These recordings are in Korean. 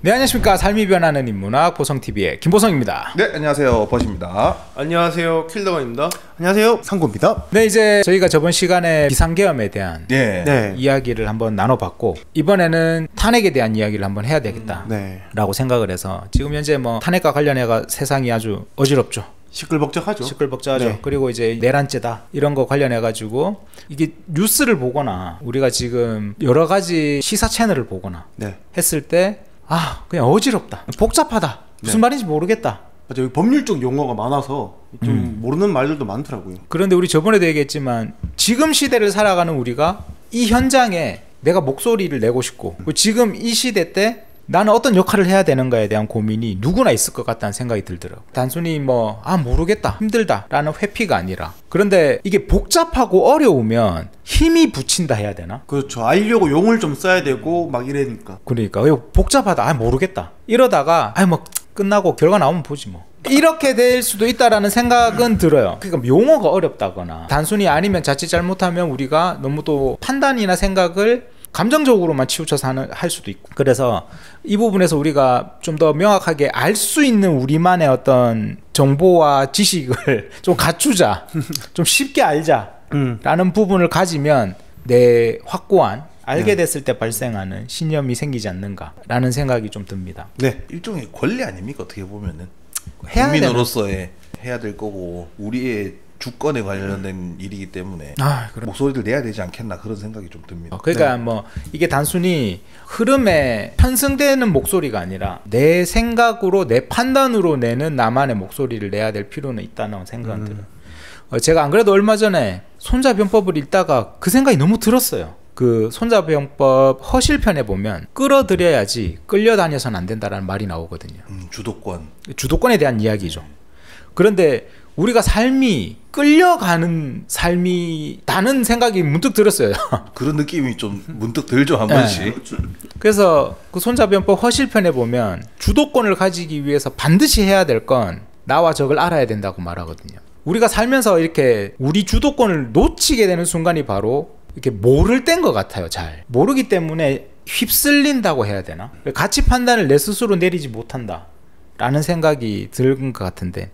네, 안녕하십니까. 삶이 변하는 인문학 보성TV의 김보성입니다. 네, 안녕하세요. 버시입니다. 안녕하세요. 킬더건입니다. 안녕하세요. 상고입니다. 네, 이제 저희가 저번 시간에 비상계엄에 대한 이야기를 한번 나눠봤고, 이번에는 탄핵에 대한 이야기를 한번 해야 되겠다 라고 생각을 해서, 지금 현재 뭐 탄핵과 관련해가 세상이 아주 어지럽죠. 시끌벅적하죠. 시끌벅적하죠. 네. 그리고 이제 내란죄다 이런 거 관련해 가지고 이게 뉴스를 보거나 우리가 지금 여러 가지 시사 채널을 보거나 했을 때 그냥 어지럽다, 복잡하다, 무슨 말인지 모르겠다. 맞아요. 법률적 용어가 많아서 좀 모르는 말들도 많더라고요. 그런데 우리 저번에도 얘기했지만 지금 시대를 살아가는 우리가 이 현장에 내가 목소리를 내고 싶고, 지금 이 시대 때 나는 어떤 역할을 해야 되는가에 대한 고민이 누구나 있을 것 같다는 생각이 들더라고요. 단순히 모르겠다, 힘들다 라는 회피가 아니라, 그런데 이게 복잡하고 어려우면 힘이 붙인다 해야 되나? 그렇죠. 알려고 용을 좀 써야 되고 막 이러니까. 그러니까 복잡하다, 모르겠다 이러다가 끝나고 결과 나오면 보지 뭐, 이렇게 될 수도 있다라는 생각은 들어요. 그러니까 용어가 어렵다거나 단순히, 아니면 자칫 잘못하면 우리가 너무 또 판단이나 생각을 감정적으로만 치우쳐서 할 수도 있고, 그래서 이 부분에서 우리가 좀 더 명확하게 알 수 있는 우리만의 어떤 정보와 지식을 좀 갖추자, 좀 쉽게 알자 라는 부분을 가지면 내 확고한, 알게 됐을 때 발생하는 신념이 생기지 않는가 라는 생각이 좀 듭니다. 네, 일종의 권리 아닙니까? 어떻게 보면은 국민으로서의 해야 될 거고, 우리의 주권에 관련된 일이기 때문에 그래. 목소리를 내야 되지 않겠나, 그런 생각이 좀 듭니다. 그러니까 이게 단순히 흐름에 편승되는 목소리가 아니라 내 생각으로, 내 판단으로 내는 나만의 목소리를 내야 될 필요는 있다는 생각은 들어요. 제가 안 그래도 얼마 전에 손자병법을 읽다가 그 생각이 너무 들었어요. 그 손자병법 허실편에 보면 끌어들여야지 끌려다녀서는 안 된다라는 말이 나오거든요. 주도권에 대한 이야기죠. 그런데 우리가 삶이 끌려가는 삶이라는 생각이 문득 들었어요. 그런 느낌이 좀 문득 들죠, 한 번씩. 그래서 그 손자병법 허실편에 보면 주도권을 가지기 위해서 반드시 해야 될 건 나와 적을 알아야 된다고 말하거든요. 우리가 살면서 이렇게 우리 주도권을 놓치게 되는 순간이 바로 이렇게 모를 때인 것 같아요. 잘 모르기 때문에 휩쓸린다고 해야 되나? 가치 판단을 내 스스로 내리지 못한다 라는 생각이 드는 것 같은데,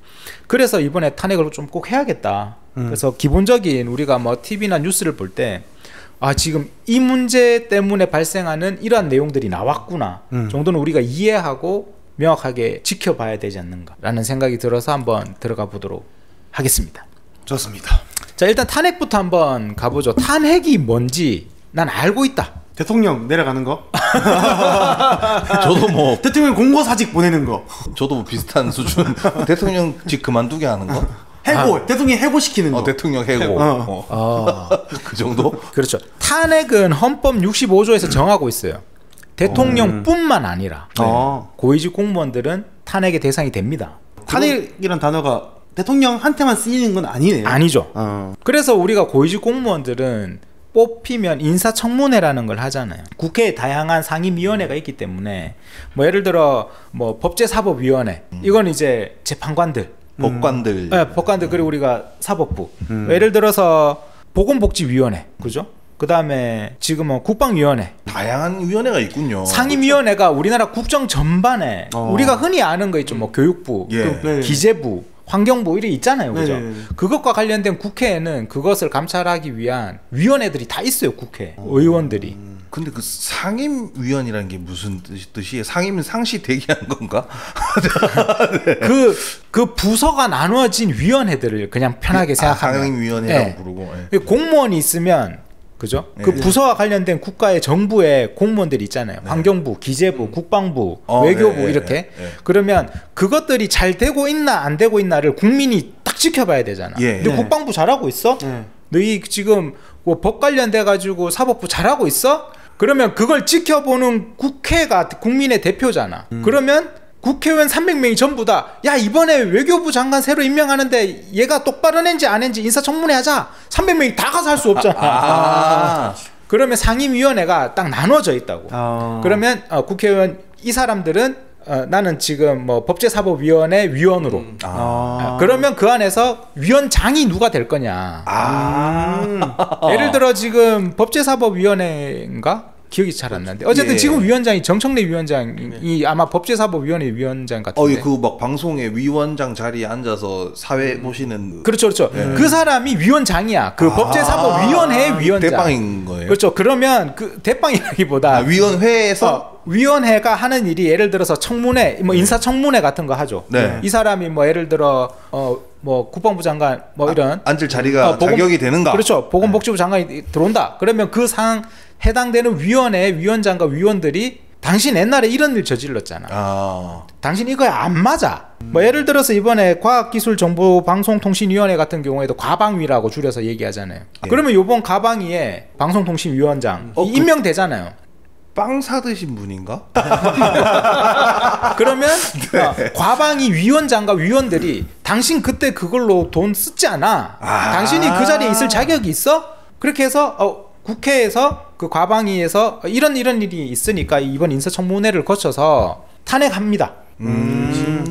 그래서 이번에 탄핵을 좀 꼭 해야겠다. 그래서 기본적인, 우리가 TV나 뉴스를 볼 때 지금 이 문제 때문에 발생하는 이러한 내용들이 나왔구나 정도는 우리가 이해하고 명확하게 지켜봐야 되지 않는가 라는 생각이 들어서 한번 들어가 보도록 하겠습니다. 좋습니다. 자, 일단 탄핵부터 한번 가보죠. 탄핵이 뭔지 난 알고 있다. 대통령 내려가는 거. 저도 대통령 공고사직 보내는 거. 저도 비슷한 수준. 대통령직 그만두게 하는 거. 해고, 대통령 해고시키는 거. 대통령 해고. 그 정도? 그렇죠. 탄핵은 헌법 65조에서 정하고 있어요. 대통령뿐만 아니라 고위직 공무원들은 탄핵의 대상이 됩니다. 탄핵이란 단어가 대통령한테만 쓰이는 건 아니네요. 아니죠. 그래서 우리가 고위직 공무원들은 뽑히면 인사청문회라는 걸 하잖아요. 국회에 다양한 상임위원회가 있기 때문에 예를 들어 법제사법위원회, 이건 이제 재판관들, 법관들, 그리고 우리가 사법부, 예를 들어서 보건복지위원회, 그죠? 그 다음에 지금 국방위원회, 다양한 위원회가 있군요. 상임위원회가 우리나라 국정 전반에 우리가 흔히 아는 거 있죠. 교육부, 기재부, 환경부 이렇게 있잖아요. 그죠? 그것과 관련된 국회에는 그것을 감찰하기 위한 위원회들이 다 있어요. 국회 의원들이. 근데 그 상임위원이라는 게 무슨 뜻이에요? 상임은 상시 대기하는 건가? 그 부서가 나누어진 위원회들을 그냥 편하게 생각하면 상임위원회라고 부르고. 공무원이 있으면, 그죠? 그 부서와 관련된 국가의 정부의 공무원들이 있잖아요. 환경부, 기재부, 국방부, 외교부 이렇게. 그러면 그것들이 잘 되고 있나 안 되고 있나를 국민이 딱 지켜봐야 되잖아. 근데 국방부 잘하고 있어? 너희 지금 법 관련돼 가지고 사법부 잘하고 있어? 그러면 그걸 지켜보는 국회가 국민의 대표잖아. 그러면 국회의원 300명이 전부 다 이번에 외교부 장관 새로 임명하는데 얘가 똑바로 낸지 안 낸지 인사청문회 하자. 300명이 다 가서 할 수 없잖아. 그러면 상임위원회가 딱 나눠져 있다고. 그러면 국회의원 이 사람들은 나는 지금 법제사법위원회 위원으로. 그러면 그 안에서 위원장이 누가 될 거냐. 예를 들어 지금 법제사법위원회인가? 기억이 잘 안 나는데 어쨌든 지금 위원장이 정청래 위원장이 아마 법제사법위원회 위원장 같은데. 그 막 방송에 위원장 자리에 앉아서 사회 보시는. 그렇죠. 그 사람이 위원장이야. 그 법제사법위원회 위원장. 대빵인 거예요. 그렇죠. 그러면 그 대빵이라기보다 위원회에서 위원회가 하는 일이 예를 들어서 청문회, 뭐 인사청문회 같은 거 하죠. 네. 이 사람이 뭐 예를 들어 뭐 국방부 장관 뭐 이런 앉을 자리가 자격이 되는가? 그렇죠. 보건복지부 장관이 들어온다. 그러면 그 상 해당되는 위원회 위원장과 위원들이 당신 옛날에 이런 일 저질렀잖아. 당신 이거에 안 맞아. 뭐 예를 들어서 이번에 과학기술정보방송통신위원회 같은 경우에도 과방위라고 줄여서 얘기하잖아요. 그러면 요번 과방위에 방송통신위원장 임명되잖아요. 빵 사드신 분인가? 그러면 과방위 위원장과 위원들이 당신 그때 그걸로 돈 쓰지 않아. 당신이 그 자리에 있을 자격이 있어? 그렇게 해서 국회에서 그 과방위에서 이런 일이 있으니까 이번 인사청문회를 거쳐서 탄핵합니다.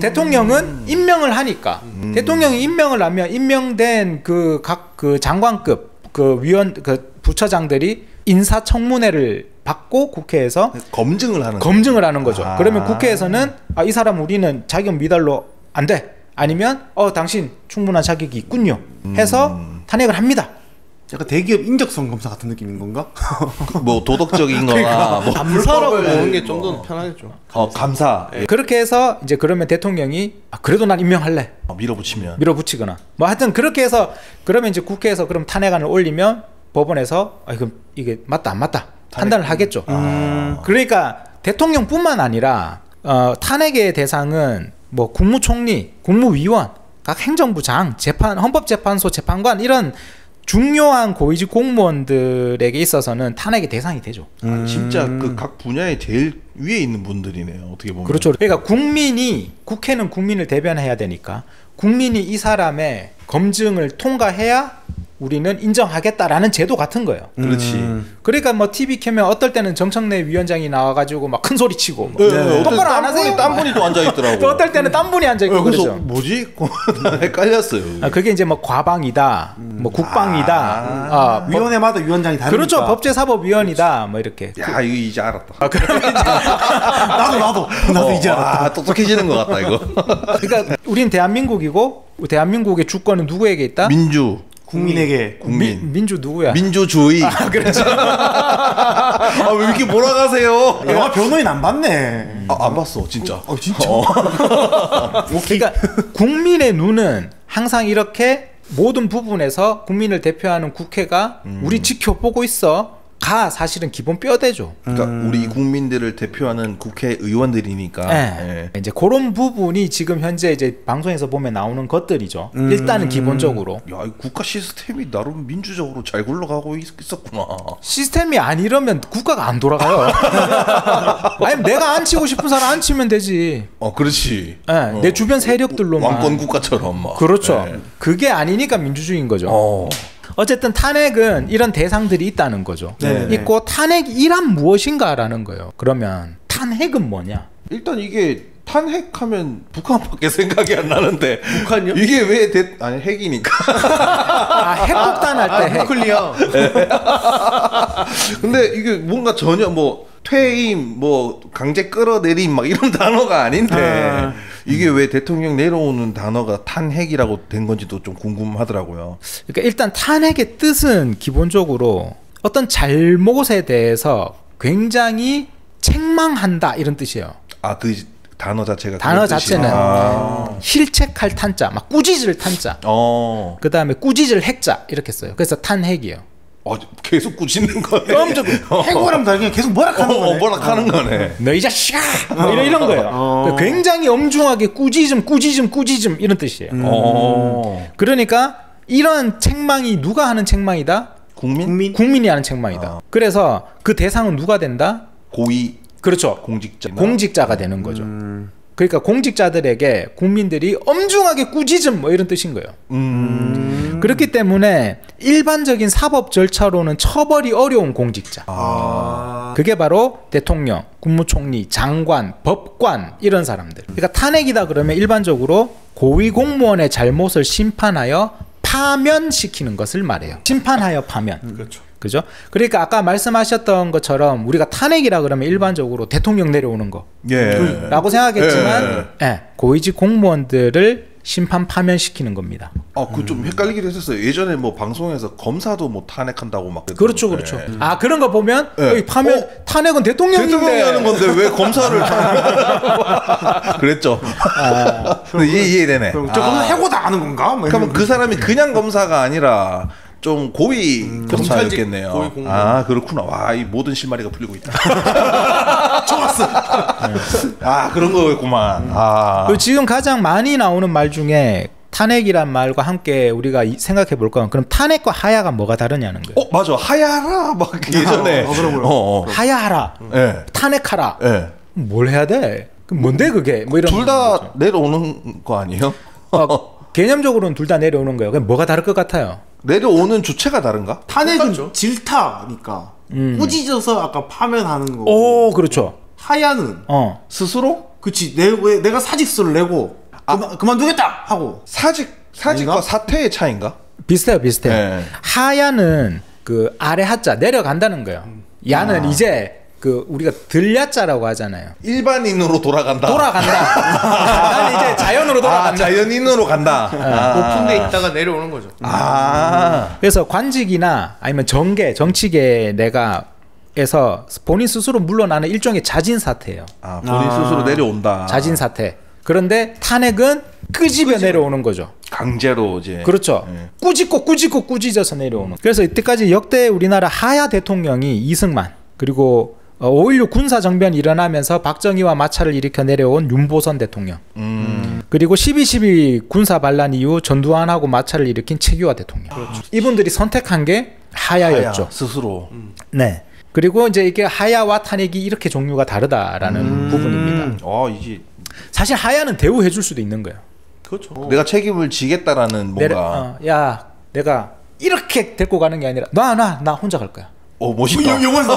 대통령은 임명을 하니까 대통령이 임명을 하면 임명된 그 각 그 장관급 그 위원 그 부처장들이 인사청문회를 받고 국회에서 검증을 하는 거죠. 그러면 국회에서는 이 사람 우리는 자격 미달로 안 돼. 아니면 당신 충분한 자격이 있군요. 해서 탄핵을 합니다. 약간 대기업 인적성 검사 같은 느낌인 건가? 뭐 도덕적인 거나 뭐 감사라고 보는 게 좀 더 편하겠죠. 감사. 그렇게 해서 이제 그러면 대통령이 그래도 난 임명할래. 밀어붙이거나 뭐 하여튼 그렇게 해서 그러면 이제 국회에서 그럼 탄핵안을 올리면 법원에서 그럼 이게 맞다 안 맞다 판단을 하겠죠. 그러니까 대통령뿐만 아니라 탄핵의 대상은 뭐 국무총리, 국무위원, 각 행정부장, 헌법재판소 재판관 이런 중요한 고위직 공무원들에게 있어서는 탄핵의 대상이 되죠. 진짜 그 각 분야에 제일 위에 있는 분들이네요. 어떻게 보면. 그렇죠. 그러니까 국회는 국민을 대변해야 되니까 국민이 이 사람의 검증을 통과해야 우리는 인정하겠다라는 제도 같은 거예요. 그렇지. 그러니까 뭐 TV 켜면 어떨 때는 정청래 위원장이 나와가지고 막 큰 소리 치고 똑바로 안 하세요? 딴 분이 또 앉아 있더라고. 또 어떨 때는 딴 분이 앉아 있고 그래서 그러죠. 뭐지? 헷갈렸어요. 그게 이제 뭐 과방이다, 뭐 국방이다, 위원회마다 위원장이 다르니까. 그렇죠. 법제사법위원이다, 뭐 이렇게. 야, 이거 이제 알았다. 그러면 이제 나도 이제 알았다. 똑똑해지는 것 같다 이거. 그러니까 우린 대한민국이고 대한민국의 주권은 누구에게 있다? 민주. 국민에게. 민주 누구야? 민주주의. 그렇죠. 왜 이렇게 몰아가세요? 영화 변호인 안 봤네. 안 봤어, 진짜. 진짜. 그러니까 국민의 눈은 항상 이렇게 모든 부분에서 국민을 대표하는 국회가 우리 지켜보고 있어. 가 사실은 기본 뼈대죠. 그러니까 우리 국민들을 대표하는 국회의원들이니까. 네. 이제 그런 부분이 지금 현재 이제 방송에서 보면 나오는 것들이죠. 일단은 기본적으로. 야, 이 국가 시스템이 나름 민주적으로 잘 굴러가고 있었구나. 시스템이 안 이러면 국가가 안 돌아가요. 아니 내가 안 치고 싶은 사람 안 치면 되지. 그렇지. 네, 내 주변 세력들로만. 왕권 국가처럼 막. 그렇죠. 네. 그게 아니니까 민주주의인 거죠. 어쨌든 탄핵은 이런 대상들이 있다는 거죠. 네네. 있고 탄핵이란 무엇인가라는 거예요. 그러면 탄핵은 뭐냐? 일단 이게 탄핵하면 북한밖에 생각이 안 나는데. 북한요? 이게 왜 아니 핵이니까. 핵폭탄 할 때 핵. 클리어. 근데 이게 뭔가 전혀 뭐 퇴임, 뭐 강제 끌어내림 막 이런 단어가 아닌데 이게 왜 대통령 내려오는 단어가 탄핵이라고 된 건지도 좀 궁금하더라고요. 그러니까 일단 탄핵의 뜻은 기본적으로 어떤 잘못에 대해서 굉장히 책망한다 이런 뜻이에요. 그 단어 자체가. 단어 자체는 힐책할 탄자, 막 꾸짖을 탄자. 그 다음에 꾸짖을 핵자 이렇게 써요. 그래서 탄핵이에요. 계속 꾸짖는 거네. 해고라면 다 그냥 계속 뭐락하는 거네. 뭐락하는 거네. 너 이 자식아! 뭐 이런 거예요. 굉장히 엄중하게 꾸짖음 이런 뜻이에요. 그러니까 이런 책망이 누가 하는 책망이다? 국민이 하는 책망이다. 그래서 그 대상은 누가 된다? 고위. 그렇죠. 공직자가 되는 거죠. 그러니까 공직자들에게 국민들이 엄중하게 꾸짖음 뭐 이런 뜻인 거예요. 그렇기 때문에 일반적인 사법 절차로는 처벌이 어려운 공직자. 그게 바로 대통령, 국무총리, 장관, 법관 이런 사람들. 그러니까 탄핵이다 그러면 일반적으로 고위 공무원의 잘못을 심판하여 파면시키는 것을 말해요. 심판하여 파면. 그렇죠. 그죠? 그러니까 아까 말씀하셨던 것처럼 우리가 탄핵이라 그러면 일반적으로 대통령 내려오는 거라고 생각했지만 고위직 공무원들을 심판 파면시키는 겁니다. 그 좀 헷갈리긴 했었어요. 예전에 뭐 방송에서 검사도 뭐 탄핵한다고 막. 그렇죠. 아 그런 거 보면 여기 파면 탄핵은 대통령인데. 대통령이 하는 건데 왜 검사를 그랬죠. 근데 이해되네. 저 검사 해고 당하는 건가? 그러면 그 사람이 그냥 검사가 아니라 좀 고위 검사였겠네요. 고위 공무원. 그렇구나. 와, 이 모든 실마리가 풀리고 있다. 좋았어. 그런 거였구만. 그리고 지금 가장 많이 나오는 말 중에 탄핵이란 말과 함께 우리가 생각해 볼 건 그럼 탄핵과 하야가 뭐가 다르냐는 거예요. 맞아. 하야라 막 예전에. 하야하라. 탄핵하라. 뭘 해야 돼? 그럼 뭔데 그게? 뭐 이런. 둘 다 내려오는 거 아니에요? 개념적으로는 둘 다 내려오는 거예요. 그럼 뭐가 다를 것 같아요? 내려오는 주체가 다른가? 탄핵은 질타니까 꾸짖어서 아까 파면하는 거고. 오, 그렇죠. 하야는 스스로? 그치. 내가 사직서를 내고 그만두겠다 하고. 사직과 사퇴의 차인가? 비슷해요. 하야는 그 아래 하자 내려간다는 거예요. 야는 이제 그 우리가 들야자라고 하잖아요. 일반인으로 돌아간다. 나는 이제 자연으로 돌아간다. 자연인으로 간다. 높은 데 있다가 내려오는 거죠. 그래서 관직이나 아니면 정치계 내가에서 본인 스스로 물러나는 일종의 자진 사퇴예요. 본인 스스로 내려온다. 자진 사퇴. 그런데 탄핵은 끄집어 내려오는 거죠. 강제로 이제. 그렇죠. 꾸짖어서 내려오는. 그래서 이때까지 역대 우리나라 하야 대통령이 이승만 그리고 5.16 군사정변이 일어나면서 박정희와 마찰을 일으켜 내려온 윤보선 대통령 그리고 12.12 군사반란 이후 전두환하고 마찰을 일으킨 최규하 대통령. 그렇죠. 이분들이 선택한 게 하야였죠. 스스로. 네. 그리고 이제 이게 하야와 탄핵이 이렇게 종류가 다르다라는 부분입니다. 이제 사실 하야는 대우해 줄 수도 있는 거예요. 그렇죠. 내가 책임을 지겠다라는 뭔가. 내가 이렇게 데리고 가는 게 아니라 나 혼자 갈 거야. 멋있다. 영화에서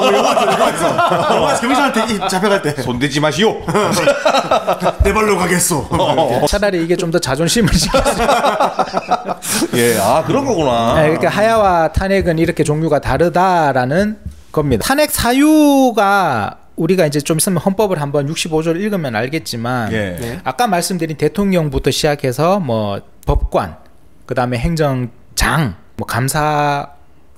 경찰한테 잡혀갈 때 손대지 마시오. 내 발로 가겠소. 차라리 이게 좀 더 자존심을 지켰어요. 그런 거구나. 그러니까 하야와 탄핵은 이렇게 종류가 다르다라는 겁니다. 탄핵 사유가 우리가 이제 좀 있으면 헌법을 한번 65조를 읽으면 알겠지만 아까 말씀드린 대통령부터 시작해서 뭐 법관, 그다음에 행정장, 뭐 감사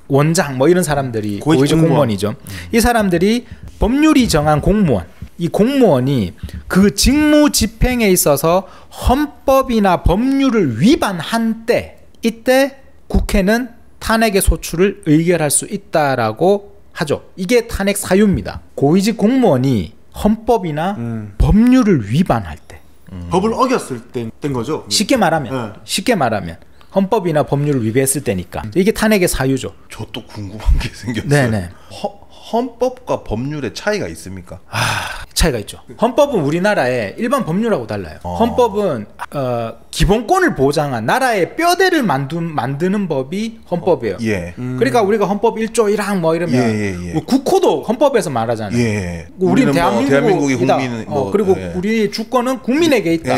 원장 뭐 이런 사람들이 고위직 공무원이죠. 이 사람들이 법률이 정한 공무원, 이 공무원이 그 직무 집행에 있어서 헌법이나 법률을 위반한 때 이때 국회는 탄핵의 소추를 의결할 수 있다라고 하죠. 이게 탄핵 사유입니다. 고위직 공무원이 헌법이나 법률을 위반할 때 법을 어겼을 때 된 거죠. 쉽게 말하면 헌법이나 법률을 위배했을 때니까 이게 탄핵의 사유죠. 저 또 궁금한 게 생겼어요. 네네. 헌법과 법률의 차이가 있습니까? 차이가 있죠. 헌법은 우리나라의 일반 법률하고 달라요. 헌법은 기본권을 보장한 나라의 뼈대를 만드는 법이 헌법이에요. 그러니까 우리가 헌법 1조 1항 뭐 이러면 국호도 헌법에서 말하잖아요. 우리는 대한민국이 국민 그리고 우리 주권은 국민에게 있다.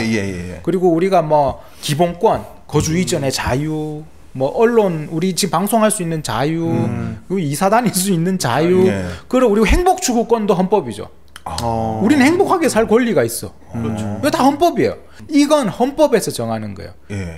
그리고 우리가 뭐 기본권, 거주 이전의 자유, 뭐 언론 우리 지금 방송할 수 있는 자유, 그리고 이사 다닐 수 있는 자유, 그리고 우리 행복 추구권도 헌법이죠. 우리는 행복하게 살 권리가 있어. 이거 다 헌법이에요. 이건 헌법에서 정하는 거예요.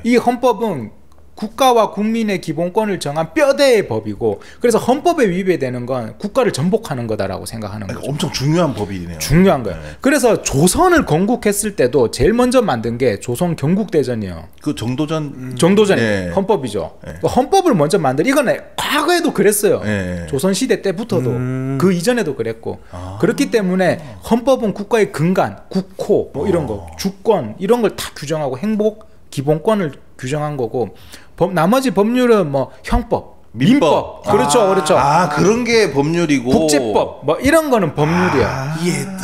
이 헌법은 국가와 국민의 기본권을 정한 뼈대의 법이고, 그래서 헌법에 위배되는 건 국가를 전복하는 거다라고 생각하는 거죠. 엄청 중요한 법이네요. 중요한 거예요. 그래서 조선을 건국했을 때도 제일 먼저 만든 게 조선 경국대전이에요. 그 정도전이 헌법이죠. 헌법을 먼저 이거는 과거에도 그랬어요. 조선시대 때부터도 그 이전에도 그랬고, 그렇기 때문에 헌법은 국가의 근간, 국호 뭐 이런 거, 주권 이런 걸 다 규정하고 행복 기본권을 규정한 거고, 나머지 법률은 뭐 형법, 민법, 그렇죠. 그런 게 법률이고 국제법 뭐 이런 거는 법률이야. 이해했다.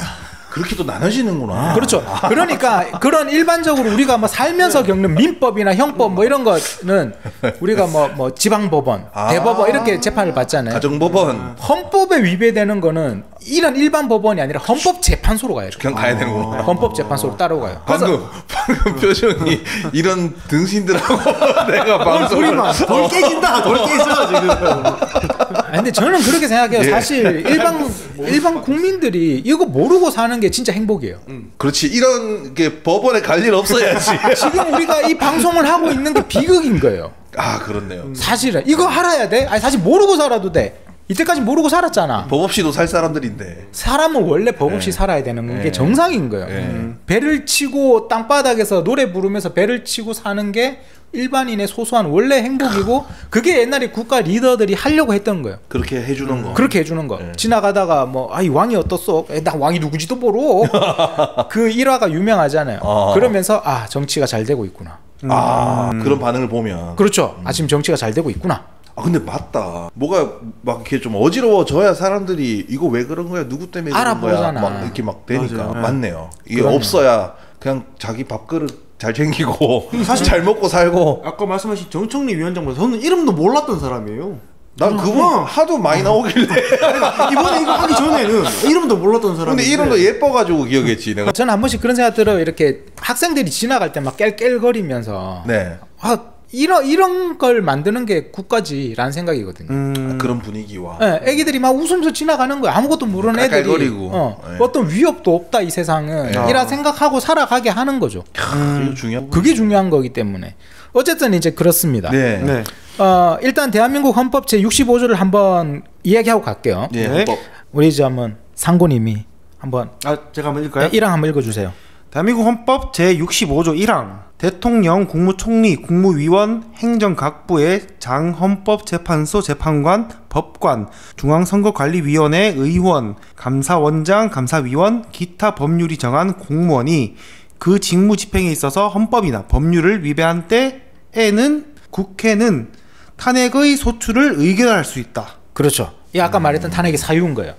그렇게 또 나눠지는구나. 그렇죠. 그러니까 그런 일반적으로 우리가 뭐 살면서 겪는 민법이나 형법 뭐 이런 거는 우리가 뭐 지방법원, 대법원 이렇게 재판을 받잖아요. 가정법원. 헌법에 위배되는 거는 이런 일반 법원이 아니라 헌법재판소로 가야죠. 그냥 가야 되는구나. 헌법재판소로 따라가요. 방금 표정이 이런 등신들하고 내가 방송을 돌 깨진다. 돌 깨져 지금. 근데 저는 그렇게 생각해요. 사실 일반 국민들이 이거 모르고 사는 게 진짜 행복이에요. 그렇지. 이런 게 법원에 갈 일 없어야지. 지금 우리가 이 방송을 하고 있는 게 비극인 거예요. 아, 그렇네요. 사실은 이거 알아야 돼. 아니 사실 모르고 살아도 돼. 이때까지 모르고 살았잖아. 법 없이도 살 사람들인데. 사람은 원래 법 없이 살아야 되는 게 정상인 거예요. 배를 치고 땅바닥에서 노래 부르면서 배를 치고 사는 게 일반인의 소소한 원래 행복이고 그게 옛날에 국가 리더들이 하려고 했던 거예요. 그렇게 해주는 거. 그렇게 해주는 거. 지나가다가 뭐 이 왕이 어떻소? 나 왕이 누구지도 모르. 그 일화가 유명하잖아요. 그러면서 정치가 잘 되고 있구나. 그런 반응을 보면. 그렇죠. 지금 정치가 잘 되고 있구나. 근데 맞다. 뭐가 막 이렇게 좀 어지러워져야 사람들이 이거 왜 그런 거야? 누구 때문에 그런 거야? 알아보잖아. 막 이렇게 막 되니까. 맞아요. 맞네요. 이게 그럼요. 없어야 그냥 자기 밥그릇 잘 챙기고 사실 잘 먹고 살고. 아까 말씀하신 정청래 위원장보다 저는 이름도 몰랐던 사람이에요. 난 그분 하도 많이 나오길래. 이번에 이거 하기 전에는 이름도 몰랐던 사람. 근데 이름도 예뻐가지고 기억했지 내가. 저는 한 번씩 그런 생각 들어요. 이렇게 학생들이 지나갈 때 막 깰깰거리면서 네. 이런 걸 만드는 게 국가지라는 생각이거든요. 그런 분위기와. 네, 애기들이 막 웃으면서 지나가는 거야. 아무것도 모르는 애들이 깔깔거리고. 네. 어떤 위협도 없다 이 세상은 이라 생각하고 살아가게 하는 거죠. 이거 중요한. 그게 중요한 거기 때문에 어쨌든 이제 그렇습니다. 네. 네. 일단 대한민국 헌법 제 65조를 한번 이야기하고 갈게요. 예. 네. 헌법. 우리 이제 한번 상고님이 한번 제가 한번 읽을까요? 1항 한번 읽어주세요. 대한민국 헌법 제65조 1항 대통령, 국무총리, 국무위원, 행정각부의 장헌법재판소 재판관, 법관, 중앙선거관리위원회 의원, 감사원장, 감사위원, 기타 법률이 정한 공무원이 그 직무 집행에 있어서 헌법이나 법률을 위배한 때에는 국회는 탄핵의 소추를 의결할 수 있다. 그렇죠. 이 아까 말했던 탄핵의 사유인 거예요.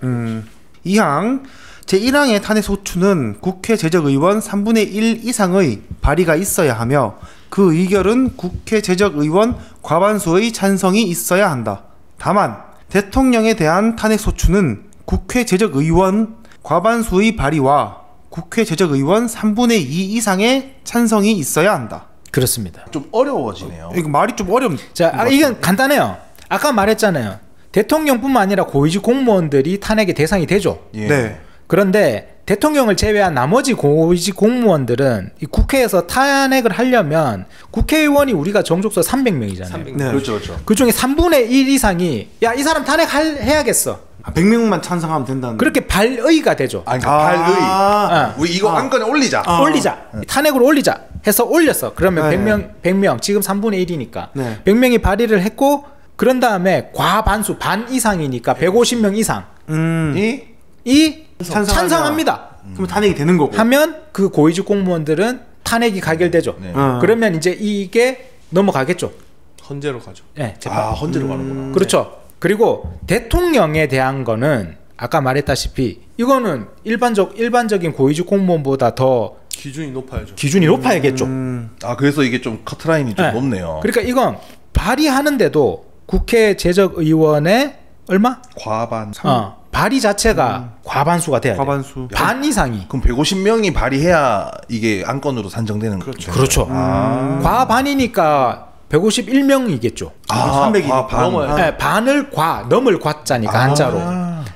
2항 제1항의 탄핵 소추는 국회 재적의원 3분의 1 이상의 발의가 있어야 하며 그 의결은 국회 재적의원 과반수의 찬성이 있어야 한다. 다만 대통령에 대한 탄핵 소추는 국회 재적의원 과반수의 발의와 국회 재적의원 3분의 2 이상의 찬성이 있어야 한다. 그렇습니다. 좀 어려워지네요. 이거 말이 좀 어렵. 자, 이건 간단해요. 아까 말했잖아요. 대통령뿐만 아니라 고위직 공무원들이 탄핵의 대상이 되죠. 예. 네. 그런데 대통령을 제외한 나머지 고위직 공무원들은 이 국회에서 탄핵을 하려면 국회의원이 우리가 정족수 300명이잖아요. 300명. 네. 그렇죠, 그렇죠. 그 중에 3분의 1 이상이 이 사람 탄핵해야겠어. 100명만 찬성하면 된다는. 그렇게 발의가 되죠. 아니, 발의. 우리 이거 안건에 올리자. 올리자. 탄핵을 올리자 해서 올렸어. 그러면 네. 100명 지금 3분의 1이니까 네. 100명이 발의를 했고 그런 다음에 과반수 반 이상이니까 150명 이상 이 찬성합니다. 그럼 탄핵이 되는 거고. 하면 그 고위직 공무원들은 탄핵이 가결되죠. 네. 그러면 이제 이게 넘어가겠죠. 헌재로 가죠. 네, 재판. 헌재로 가는구나. 그렇죠. 그리고 대통령에 대한 거는 아까 말했다시피 이거는 일반적인 고위직 공무원보다 더 기준이 높아야죠. 기준이 높아야겠죠. 그래서 이게 좀 커트라인이 좀 네. 높네요. 그러니까 이건 발의하는데도 국회 재적의원의 얼마? 과반. 발의 자체가 과반수가 돼야 돼. 과반수. 반 이상이. 그럼 150명이 발의해야 이게 안건으로 산정되는 거죠. 그렇죠. 과반이니까 151명이겠죠. 300이니까. 넘어야 네, 반을 넘을 과자니까 한자로.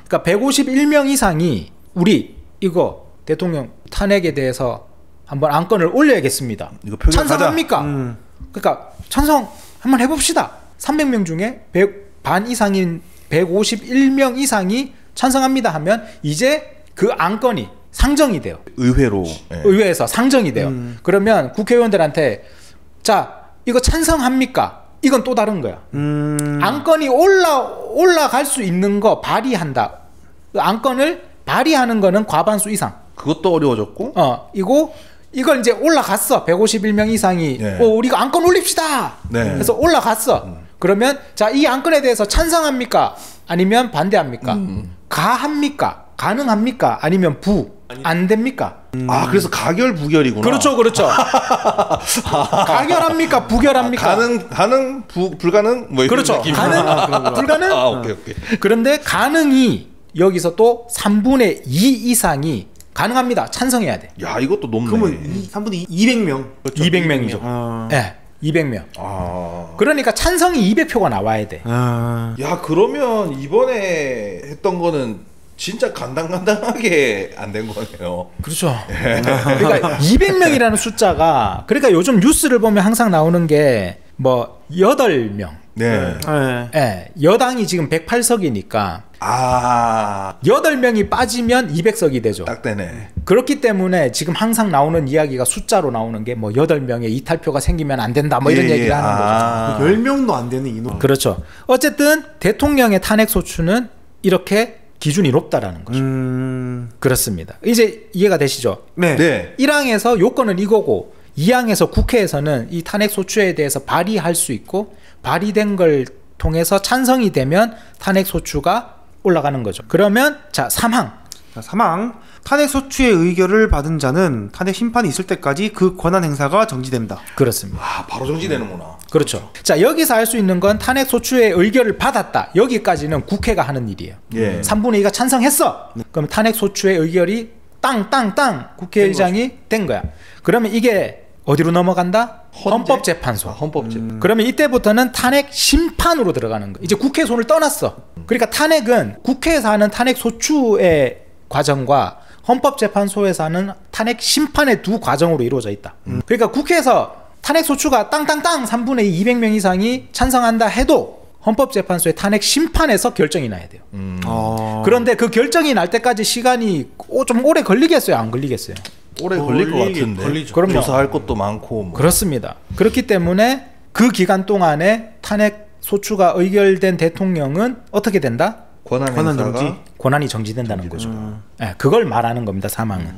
그러니까 151명 이상이 우리 이거 대통령 탄핵에 대해서 한번 안건을 올려야겠습니다. 이거 표결 찬성합니까? 그러니까 찬성 한번 해봅시다. 300명 중에 반 이상인 151명 이상이 찬성합니다 하면 이제 그 안건이 상정이 돼요. 의회로. 예. 의회에서 상정이 돼요. 그러면 국회의원들한테 자 이거 찬성합니까? 이건 또 다른 거야. 안건이 올라갈 수 있는 거 발의한다. 그 안건을 발의하는 거는 과반수 이상. 그것도 어려워졌고. 이걸 이제 올라갔어. 151명 이상이 네. 우리가 안건 올립시다. 네. 그래서 올라갔어. 그러면 자 이 안건에 대해서 찬성합니까? 아니면 반대합니까? 가합니까? 가능합니까? 아니면 안 됩니까? 아 그래서 가결 부결이구나. 그렇죠. 가결합니까? 부결합니까? 가능 불가능 뭐 이런 그렇죠. 느낌이. 가능 불가능. 오케이. 그런데 가능이 여기서 또 3분의 2 이상이 가능합니다. 찬성해야 돼. 야 이것도 높네. 그러면 3분의 200명. 그렇죠. 200명이죠. 네, 200명. 그러니까 찬성이 200표가 나와야 돼. 야 그러면 이번에 했던 거는 진짜 간당간당하게 안 된 거네요. 그렇죠. 그러니까 200명이라는 숫자가 그러니까 요즘 뉴스를 보면 항상 나오는 게 뭐 8명. 네. 네. 여당이 지금 108석이니까 8명이 빠지면 200석이 되죠. 딱 되네. 그렇기 때문에 지금 항상 나오는 이야기가 숫자로 나오는 게 뭐 8명의 이탈표가 생기면 안 된다 뭐 이런 얘기를 하는 거죠. 10명도 안 되는 인원. 그렇죠. 어쨌든 대통령의 탄핵 소추는 이렇게 기준이 높다라는 거죠. 그렇습니다. 이제 이해가 되시죠? 네. 1항에서 요건은 이거고 2항에서 국회에서는 이 탄핵 소추에 대해서 발의할 수 있고 발의된 걸 통해서 찬성이 되면 탄핵 소추가 올라가는 거죠. 그러면 자 3항. 3항. 탄핵 소추의 의결을 받은 자는 탄핵 심판이 있을 때까지 그 권한 행사가 정지된다. 그렇습니다. 바로 정지되는구나. 그렇죠. 자 여기서 할 수 있는 건 탄핵 소추의 의결을 받았다. 여기까지는 국회가 하는 일이에요. 3분의 2가 찬성했어. 그럼 탄핵 소추의 의결이 땅 국회의장이 된 거야. 그러면 이게 어디로 넘어간다? 헌법재판소. 헌법재판소. 그러면 이때부터는 탄핵 심판으로 들어가는 거. 이제 국회 손을 떠났어. 그러니까 탄핵은 국회에서 하는 탄핵 소추의 과정과 헌법재판소에서 하는 탄핵 심판의 두 과정으로 이루어져 있다. 그러니까 국회에서 탄핵 소추가 땅 3분의 2 200명 이상이 찬성한다 해도 헌법재판소의 탄핵 심판에서 결정이 나야 돼요. 그런데 그 결정이 날 때까지 시간이 좀 오래 걸리겠어요? 안 걸리겠어요? 오래 걸릴 것 같은데. 걸리죠. 그럼요. 조사할 것도 많고. 뭐. 그렇습니다. 그렇기 때문에 그 기간 동안에 탄핵 소추가 의결된 대통령은 어떻게 된다? 권한 정지. 권한이 정지된다는 거죠. 네, 그걸 말하는 겁니다. 3항은.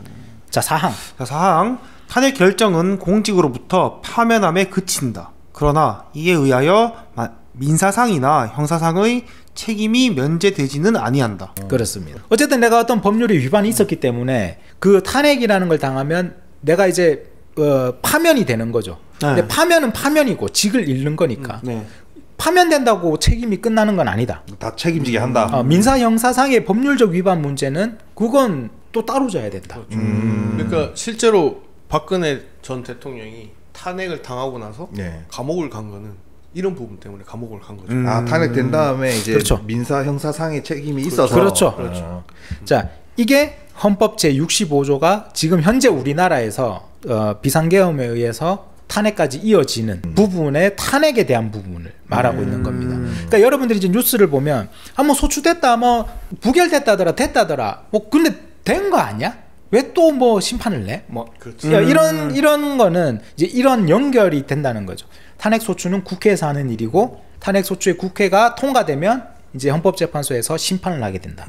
자 4항. 자, 4항. 탄핵 결정은 공직으로부터 파면함에 그친다. 그러나 이에 의하여 민사상이나 형사상의 책임이 면제되지는 아니한다. 그렇습니다. 어쨌든 내가 어떤 법률의 위반이 있었기 때문에 그 탄핵이라는 걸 당하면 내가 이제 파면이 되는 거죠. 근데 파면은 파면이고 직을 잃는 거니까. 파면된다고 책임이 끝나는 건 아니다. 다 책임지게 한다. 민사 형사상의 법률적 위반 문제는 그건 또 따로 져야 된다. 그러니까 실제로 박근혜 전 대통령이 탄핵을 당하고 나서 감옥을 간 거는 이런 부분 때문에 감옥을 간 거죠. 탄핵된 다음에 이제 그렇죠. 민사 형사상의 책임이 있어서. 그렇죠. 자, 이게 헌법 제65조가 지금 현재 우리나라에서 비상계엄에 의해서 탄핵까지 이어지는 부분의 탄핵에 대한 부분을 말하고 있는 겁니다. 그러니까 여러분들이 이제 뉴스를 보면 뭐 소추됐다, 뭐 부결됐다더라, 됐다더라. 뭐 근데 된 거 아니야? 왜 또 뭐 심판을 내? 뭐 이런 거는 이제 이런 연결이 된다는 거죠. 탄핵 소추는 국회에서 하는 일이고 탄핵 소추의 국회가 통과되면 이제 헌법재판소에서 심판을 하게 된다.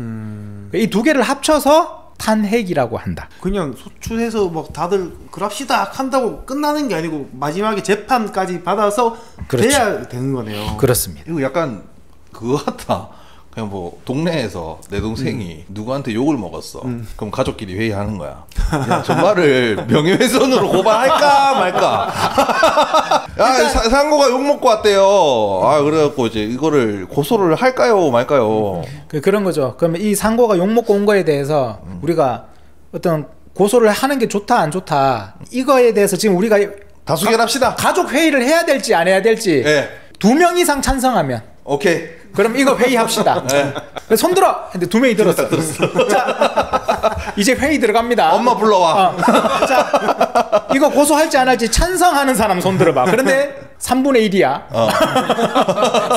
이 두 개를 합쳐서 탄핵이라고 한다. 그냥 소추해서 막 다들 그럽시다 한다고 끝나는 게 아니고 마지막에 재판까지 받아서 돼야 되는 거네요. 그렇습니다. 이거 약간 그거 같다. 그냥 뭐 동네에서 내 동생이 누구한테 욕을 먹었어. 그럼 가족끼리 회의하는 거야. 야, 저 말을 명예훼손으로 고발할까 말까. 야, 상고가 욕 먹고 왔대요. 그래갖고 이제 이거를 고소를 할까요 말까요. 그런 거죠. 그러면 이 상고가 욕 먹고 온 거에 대해서 우리가 어떤 고소를 하는 게 좋다 안 좋다 이거에 대해서 지금 우리가 다수결합시다. 가족 회의를 해야 될지 안 해야 될지 2명 이상 찬성하면 오케이. 그럼 이거 회의합시다. 손 들어. 근데 2명이 들었어. 자, 이제 회의 들어갑니다. 엄마 불러와. 자, 이거 고소할지 안 할지 찬성하는 사람 손 들어봐. 그런데 3분의 1이야.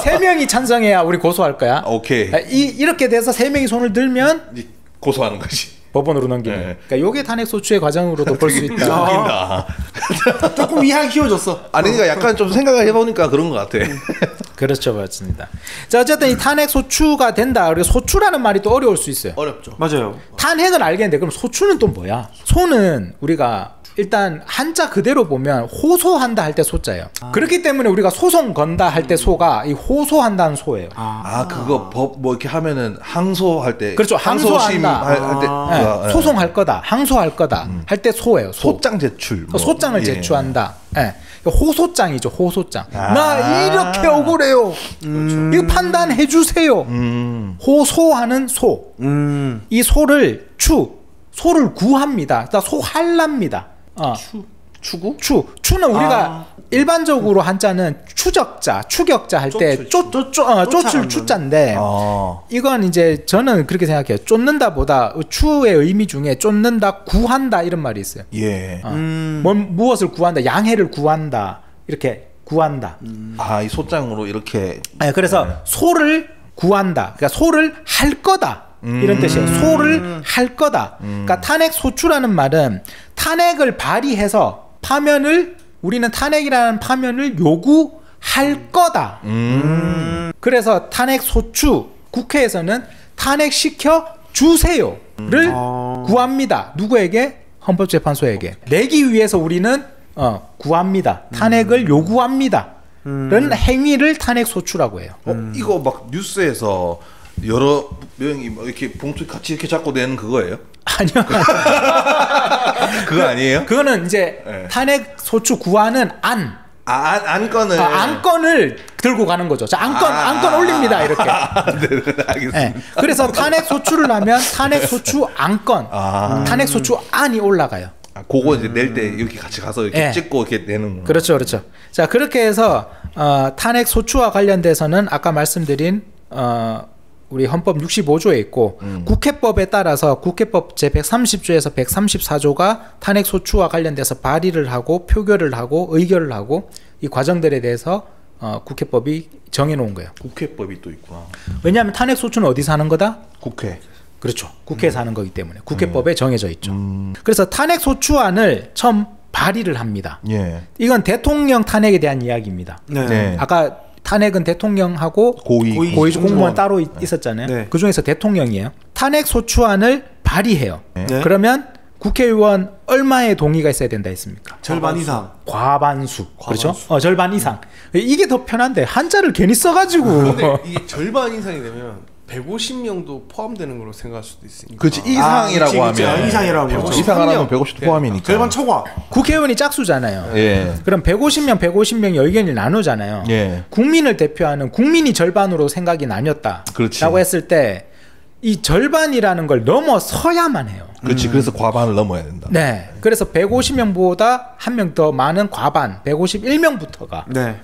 3명이 찬성해야 우리 고소할 거야. 오케이. 이렇게 돼서 3명이 손을 들면 고소하는 거지. 법원으로 넘기는. 그러니까 요게 탄핵 소추의 과정으로도 볼 수 있다. 웃긴다. 조금 이해하기 쉬워졌어. 아니 그러니까 약간 좀 생각을 해보니까 그런 것 같아. 그렇죠, 맞습니다. 자, 어쨌든 이 탄핵 소추가 된다. 그리고 소추라는 말이 또 어려울 수 있어요. 어렵죠. 맞아요. 탄핵은 알겠는데 그럼 소추는 또 뭐야? 소는 우리가 일단 한자 그대로 보면 호소한다 할 때 소자예요. 그렇기 때문에 우리가 소송 건다 할 때 소가 이 호소한다는 소예요. 그거 법 뭐 이렇게 하면은 항소할 때 그렇죠. 항소한다. 할 때 소송할 거다, 항소할 거다 할 때 소예요. 소장 제출. 뭐. 소장을 제출한다. 호소장이죠. 호소장. 나 이렇게 억울해요. 이거 판단해 주세요. 호소하는 소. 이 소를 소를 구합니다. 그러니까 소할랍니다. 추구? 추는 우리가 일반적으로 한자는 추격자 할 때 쫓을 추자인데 이건 이제 저는 그렇게 생각해요. 쫓는다보다 추의 의미 중에 쫓는다, 구한다 이런 말이 있어요. 예. 무엇을 구한다, 양해를 구한다 이렇게 구한다. 이 소장으로 이렇게. 네, 그래서 소를 구한다. 그러니까 소를 할 거다. 이런 뜻이에요. 소를 할 거다. 그러니까 탄핵 소추라는 말은 탄핵을 발의해서 우리는 탄핵이라는 파면을 요구할 거다. 그래서 탄핵 소추, 국회에서는 탄핵시켜 주세요를 구합니다. 누구에게? 헌법재판소에게. 내기 위해서 우리는 구합니다. 탄핵을 요구합니다. 는 행위를 탄핵 소추라고 해요. 이거 막 뉴스에서 여러 명이 이렇게 봉투 같이 이렇게 잡고 내는 그거예요? 아니요. 그거 아니에요? 그거는 이제 탄핵 소추 구하는 안건을 들고 가는 거죠. 자, 안건 올립니다. 이렇게. 네, 알겠습니다. 네. 그래서 탄핵 소추를 하면 탄핵 소추 안건, 탄핵 소추 안이 올라가요. 그거 이제 낼 때 이렇게 같이 가서 이렇게 찍고 이렇게 내는 거. 그렇죠. 자, 그렇게 해서 탄핵 소추와 관련돼서는 아까 말씀드린 우리 헌법 65조에 있고 국회법에 따라서 국회법 제130조에서 134조가 탄핵 소추와 관련돼서 발의를 하고 표결을 하고 의결을 하고 이 과정들에 대해서 국회법이 정해놓은 거예요. 국회법이 또 있구나. 왜냐하면 탄핵 소추는 어디서 하는 거다? 국회. 그렇죠. 국회에서 하는 거기 때문에 국회법에 정해져 있죠. 그래서 탄핵 소추안을 처음 발의를 합니다. 예. 이건 대통령 탄핵에 대한 이야기입니다. 네. 아까 탄핵은 대통령하고 고위 공무원 따로 있었잖아요. 네. 그 중에서 대통령이에요. 탄핵 소추안을 발의해요. 네. 그러면 국회의원 얼마의 동의가 있어야 된다 했습니까? 절반 이상. 과반수. 그렇죠? 절반 이상. 이게 더 편한데 한자를 괜히 써가지고. 근데 이게 절반 이상이 되면 150명도 포함되는 걸로 생각할 수도 있으니까. 그렇지. 이상이라고 하면. 이상이라고. 이상 하면 150도 포함이니까. 절반 초과. 국회의원이 짝수잖아요. 예. 그럼 150명이 의견을 나누잖아요. 예. 국민을 대표하는 국민이 절반으로 생각이 나뉘었다라고 그렇지. 했을 때 이 절반이라는 걸 넘어서야만 해요. 그렇지. 그래서 과반을 넘어야 된다. 네. 그래서 150명보다 한 명 더 많은 과반 151명부터가 네.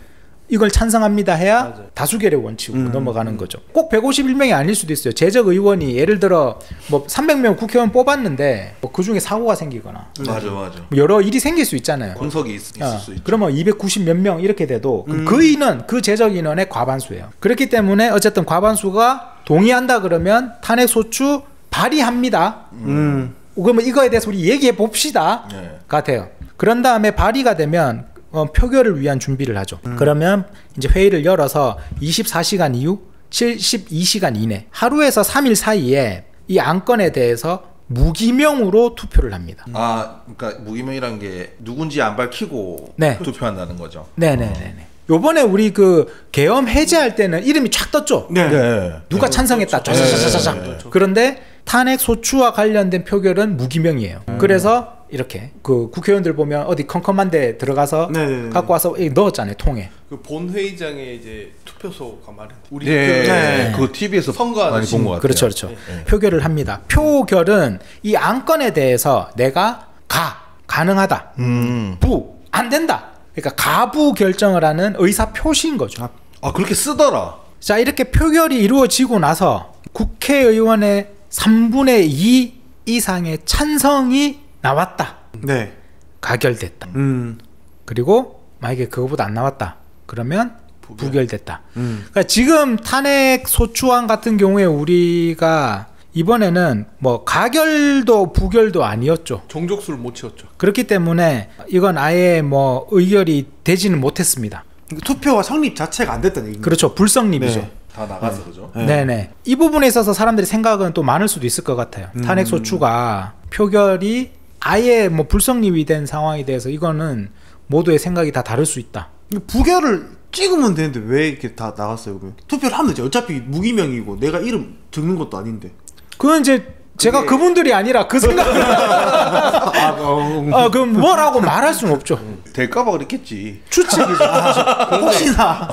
이걸 찬성합니다 해야 다수결의 원칙으로 넘어가는 거죠. 꼭 151명이 아닐 수도 있어요. 재적 의원이 예를 들어 뭐 300명 국회의원 뽑았는데 뭐 그중에 사고가 생기거나 맞아. 뭐 여러 일이 생길 수 있잖아요. 공석이 있을 수 있죠. 그러면 290 몇 명 이렇게 돼도 그 인원, 그 재적 인원의 과반수예요. 그렇기 때문에 어쨌든 과반수가 동의한다 그러면 탄핵 소추 발의합니다. 그러면 이거에 대해서 우리 얘기해 봅시다. 네. 같아요. 그런 다음에 발의가 되면 표결을 위한 준비를 하죠. 그러면 이제 회의를 열어서 24시간 이후 72시간 이내 하루에서 3일 사이에 이 안건에 대해서 무기명으로 투표를 합니다. 그러니까 무기명이란 게 누군지 안 밝히고 네. 투표한다는 거죠. 네네네. 요번에 우리 그 계엄 해제할 때는 이름이 쫙 떴죠. 네. 누가 찬성했다. 쫙쫙쫙쫙. 그런데 탄핵 소추와 관련된 표결은 무기명이에요. 그래서 이렇게 그 국회의원들 보면 어디 컴컴한 데 들어가서 갖고 와서 넣었잖아요, 통에. 그 본회의장에 이제 투표소가 마련. 우리 그 TV에서 선거 많이 본 것 같아요. 그렇죠. 표결을 합니다. 표결은 이 안건에 대해서 내가 가능하다. 안 된다. 그러니까 가부 결정을 하는 의사 표시인 거죠. 그렇게 쓰더라. 자, 이렇게 표결이 이루어지고 나서 국회의원의 3분의 2 이상의 찬성이 나왔다. 네. 가결됐다. 그리고 만약에 그거보다 안 나왔다. 그러면 부결됐다. 그러니까 지금 탄핵 소추안 같은 경우에 우리가 이번에는 뭐 가결도 부결도 아니었죠. 정족수를 못 채웠죠. 그렇기 때문에 이건 아예 뭐 의결이 되지는 못했습니다. 투표가 성립 자체가 안 됐다는 얘기입니다. 그렇죠. 불성립이죠. 네. 다 나가서 그죠? 네네. 이 부분에 있어서 사람들이 생각은 또 많을 수도 있을 것 같아요. 탄핵 소추가 표결이 아예 뭐 불성립이 된 상황에 대해서 이거는 모두의 생각이 다 다를 수 있다. 부결을 찍으면 되는데 왜 이렇게 다 나갔어요? 그러면 투표를 하면 되지. 어차피 무기명이고 내가 이름 적는 것도 아닌데. 그건 이제 제가 그분들이 아니라 그 생각을 그럼 뭐라고 말할 수는 없죠. 될까봐 그랬겠지. 추측이죠. 혹시나.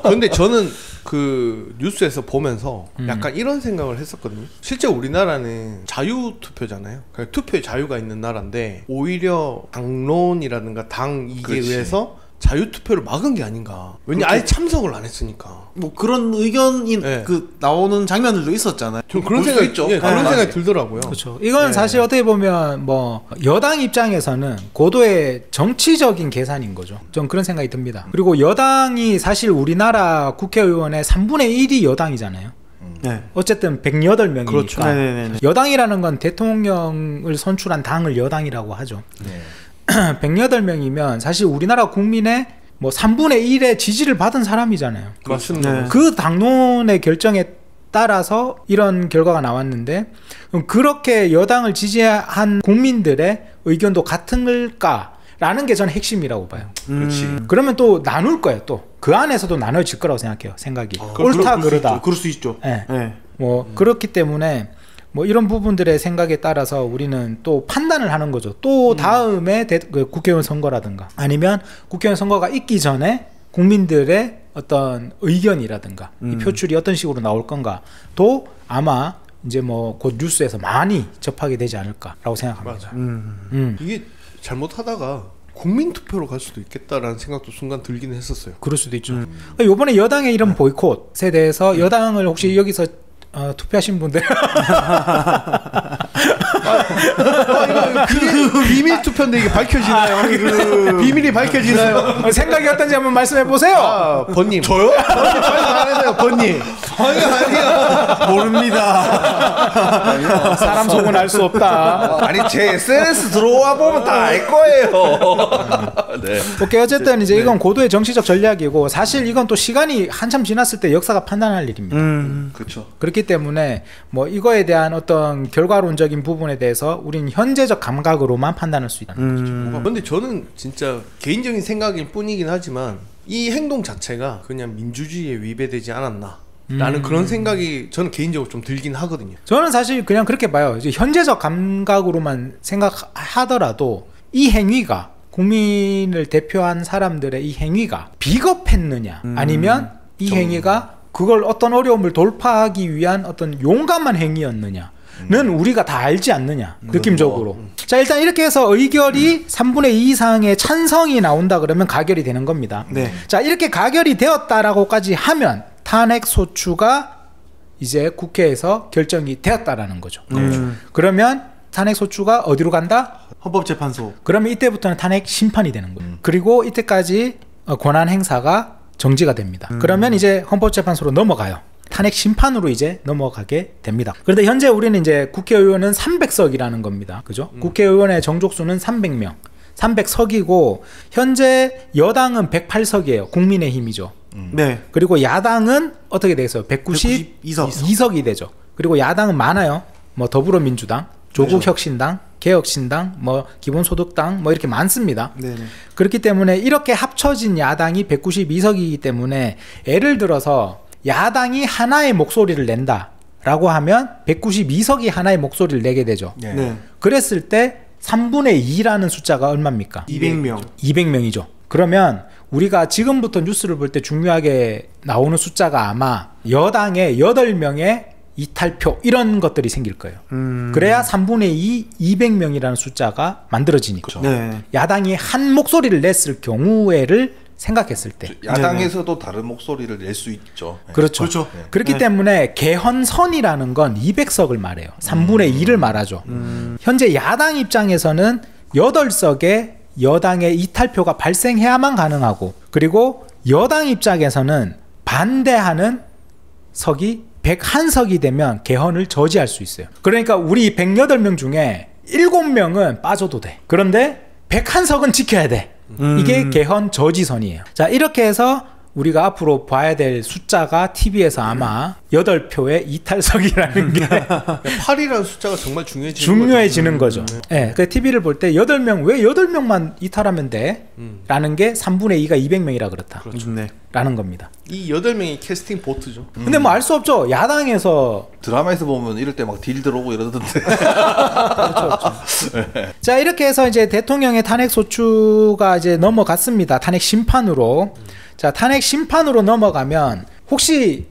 근데 저는 그 뉴스에서 보면서 약간 이런 생각을 했었거든요. 실제 우리나라는 자유투표잖아요. 그러니까 투표의 자유가 있는 나라인데 오히려 당론이라든가 당 이익에 의해서 자유투표를 막은 게 아닌가. 왜냐 아예 참석을 안 했으니까. 뭐 그런 의견이 그 나오는 장면들도 있었잖아요. 좀 그런 생각이 있죠. 그런 생각이 들더라고요. 그렇죠. 이건 사실 어떻게 보면 뭐 여당 입장에서는 고도의 정치적인 계산인 거죠. 좀 그런 생각이 듭니다. 그리고 여당이 사실 우리나라 국회의원의 3분의 1이 여당이잖아요. 네. 어쨌든 108명이니까. 그렇죠. 네네네. 여당이라는 건 대통령을 선출한 당을 여당이라고 하죠. 네. 108명이면 사실 우리나라 국민의 뭐 3분의 1의 지지를 받은 사람이잖아요. 맞습니다. 네. 그 당론의 결정에 따라서 이런 결과가 나왔는데 그럼 그렇게 여당을 지지한 국민들의 의견도 같은일까라는 게 저는 핵심이라고 봐요. 그렇지. 그러면 또 나눌 거예요. 또 그 안에서도 나눠질 거라고 생각해요. 생각이 옳다 그러다. 그럴 수 있죠. 네. 네. 뭐 그렇기 때문에 뭐 이런 부분들의 생각에 따라서 우리는 또 판단을 하는 거죠. 또 다음에 그 국회의원 선거라든가 아니면 국회의원 선거가 있기 전에 국민들의 어떤 의견이라든가 이 표출이 어떤 식으로 나올 건가도 아마 이제 뭐 곧 뉴스에서 많이 접하게 되지 않을까라고 생각합니다. 이게 잘못하다가 국민 투표로 갈 수도 있겠다라는 생각도 순간 들기는 했었어요. 그럴 수도 있죠. 이번에 여당의 이런 보이콧에 대해서 여당을 혹시 여기서 투표하신 분들 그 비밀 투표인데 이게 밝혀지나요? 비밀이 밝혀지나요? 생각이 어떤지 한번 말씀해 보세요. 번님 저요? 번님 빨리 말해주세요. 번님. 아니야. 모릅니다. 사람 속은 알 수 없다. 아니 제 SNS 들어와 보면 다 알 거예요. 네. 오케이 어쨌든 이제 이건 고도의 정치적 전략이고 사실 이건 또 시간이 한참 지났을 때 역사가 판단할 일입니다. 그렇죠. 그렇기 때문에 뭐 이거에 대한 어떤 결과론적인 부분에 대해서 우린 현재적 감각으로만 판단할 수 있다는 거죠. 근데 저는 진짜 개인적인 생각일 뿐이긴 하지만 이 행동 자체가 그냥 민주주의에 위배되지 않았나 라는 그런 생각이 저는 개인적으로 좀 들긴 하거든요. 저는 사실 그냥 그렇게 봐요. 이제 현재적 감각으로만 생각하더라도 이 행위가 국민을 대표한 사람들의 이 행위가 비겁했느냐 아니면 이 행위가 그걸 어떤 어려움을 돌파하기 위한 어떤 용감한 행위였느냐는 우리가 다 알지 않느냐 느낌적으로. 자 일단 이렇게 해서 의결이 3분의 2 이상의 찬성이 나온다 그러면 가결이 되는 겁니다. 네. 자 이렇게 가결이 되었다라고까지 하면 탄핵 소추가 이제 국회에서 결정이 되었다라는 거죠. 그러면 탄핵 소추가 어디로 간다? 헌법재판소. 그러면 이때부터는 탄핵 심판이 되는 거예요. 그리고 이때까지 권한 행사가 정지가 됩니다. 그러면 이제 헌법재판소로 넘어가요. 탄핵 심판으로 이제 넘어가게 됩니다. 그런데 현재 우리는 이제 국회의원은 300석이라는 겁니다. 그죠? 국회의원의 정족수는 300명. 300석이고 현재 여당은 108석이에요. 국민의힘이죠. 네. 그리고 야당은 어떻게 되겠어요? 192석이 되죠. 그리고 야당은 많아요. 뭐 더불어민주당, 조국혁신당, 개혁신당, 뭐 기본소득당 뭐 이렇게 많습니다. 네네. 그렇기 때문에 이렇게 합쳐진 야당이 192석이기 때문에 예를 들어서 야당이 하나의 목소리를 낸다라고 하면 192석이 하나의 목소리를 내게 되죠. 네. 네. 그랬을 때 3분의 2라는 숫자가 얼마입니까? 200명. 200명이죠. 그러면 우리가 지금부터 뉴스를 볼 때 중요하게 나오는 숫자가 아마 여당의 8명의 이탈표 이런 것들이 생길 거예요. 그래야 3분의 2, 200명이라는 숫자가 만들어지니까. 네. 야당이 한 목소리를 냈을 경우에를 생각했을 때. 야당에서도 다른 목소리를 낼 수 있죠. 네. 그렇죠. 그렇죠. 그렇기 네. 때문에 개헌선이라는 건 200석을 말해요. 3분의 2를 말하죠. 현재 야당 입장에서는 8석의 여당의 이탈표가 발생해야만 가능하고 그리고 여당 입장에서는 반대하는 석이 101석이 되면 개헌을 저지할 수 있어요. 그러니까 우리 108명 중에 7명은 빠져도 돼. 그런데 101석은 지켜야 돼. 이게 개헌 저지선이에요. 자, 이렇게 해서 우리가 앞으로 봐야 될 숫자가 TV에서 아마 8표의 이탈석이라는 게 8이라는 숫자가 정말 중요해지는 거죠. 네. 그 TV를 볼 때 8명, 왜 8명만 이탈하면 돼? 라는 게 3분의 2가 200명이라 그렇다. 그렇죠. 라는 겁니다. 이 8명이 캐스팅 보트죠. 근데 뭐 알 수 없죠. 야당에서 드라마에서 보면 이럴 때 막 딜 들어오고 이러던데. 그렇죠. 자, 이렇게 해서 이제 대통령의 탄핵 소추가 이제 넘어갔습니다. 탄핵 심판으로. 자, 탄핵 심판으로 넘어가면 혹시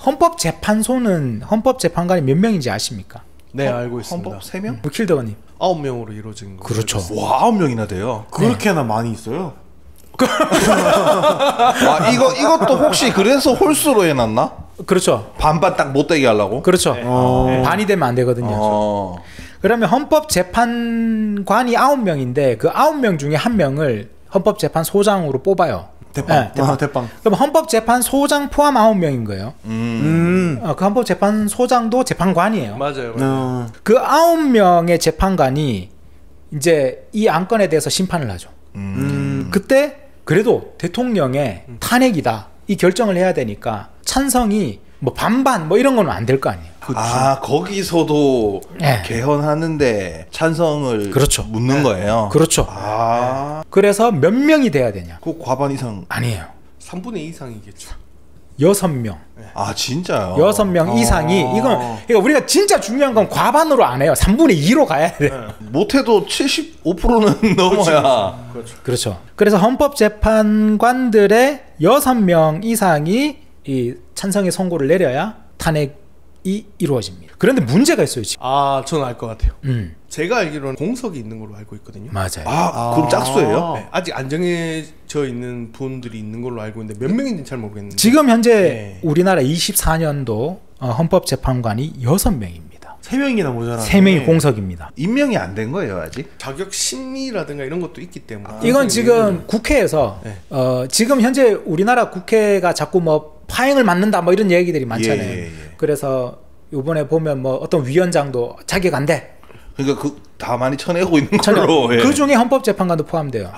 헌법재판소는 헌법재판관이 몇 명인지 아십니까? 네, 알고 있습니다. 헌법 3명? 뭐 킬더가님. 9명으로 이루어진 거. 그렇죠. 와, 9명이나 돼요. 그렇게나 많이 있어요? 아, 이것도 혹시 그래서 홀수로 해놨나? 그렇죠. 반반 딱 못되게 하려고? 그렇죠. 반이 되면 안 되거든요. 그러면 헌법재판관이 9명인데 그 9명 중에 1명을 헌법재판소장으로 뽑아요. 대빵. 네, 대빵. 그럼 헌법재판소장 포함 9명인 거예요. 그 헌법재판소장도 재판관이에요. 맞아요. 그 9명의 재판관이 이제 이 안건에 대해서 심판을 하죠. 그때 그래도 대통령의 탄핵이다 이 결정을 해야 되니까 찬성이 뭐 반반 뭐 이런 건 안 될 거 아니에요. 아, 거기서도 네. 개헌하는데 찬성을 그렇죠. 묻는 거예요. 그렇죠. 아, 그래서 몇 명이 돼야 되냐? 그 과반 이상. 아니에요. 3분의 2 이상이겠죠. 6명. 아, 진짜요? 6명 이상이 이건 그러니까 우리가 진짜 중요한 건 과반으로 안 해요. 3분의 2로 가야 돼. 못해도 75%는 넘어야. 그렇죠. 그래서 헌법재판관들의 6명 이상이 이 찬성의 선고를 내려야 탄핵이 이루어집니다. 그런데 문제가 있어요, 지금. 아, 저는 알 것 같아요. 제가 알기로는 공석이 있는 걸로 알고 있거든요. 맞아요. 아, 그럼 짝수예요? 네, 아직 안 정해져 있는 분들이 있는 걸로 알고 있는데 몇 명인지는 잘 모르겠는데 지금 현재 네. 우리나라 24년도 헌법재판관이 6명입니다. 3명이나 모자라네. 3명이 공석입니다. 임명이 안 된 거예요, 아직? 자격 심리라든가 이런 것도 있기 때문에 이건 지금 국회에서 네. 지금 현재 우리나라 국회가 자꾸 뭐 파행을 맞는다 뭐 이런 얘기들이 많잖아요. 예. 그래서 이번에 보면 뭐 어떤 위원장도 자격 안 돼. 그러니까 다 많이 쳐내고 있는 걸로. 예. 그 중에 헌법재판관도 포함돼요.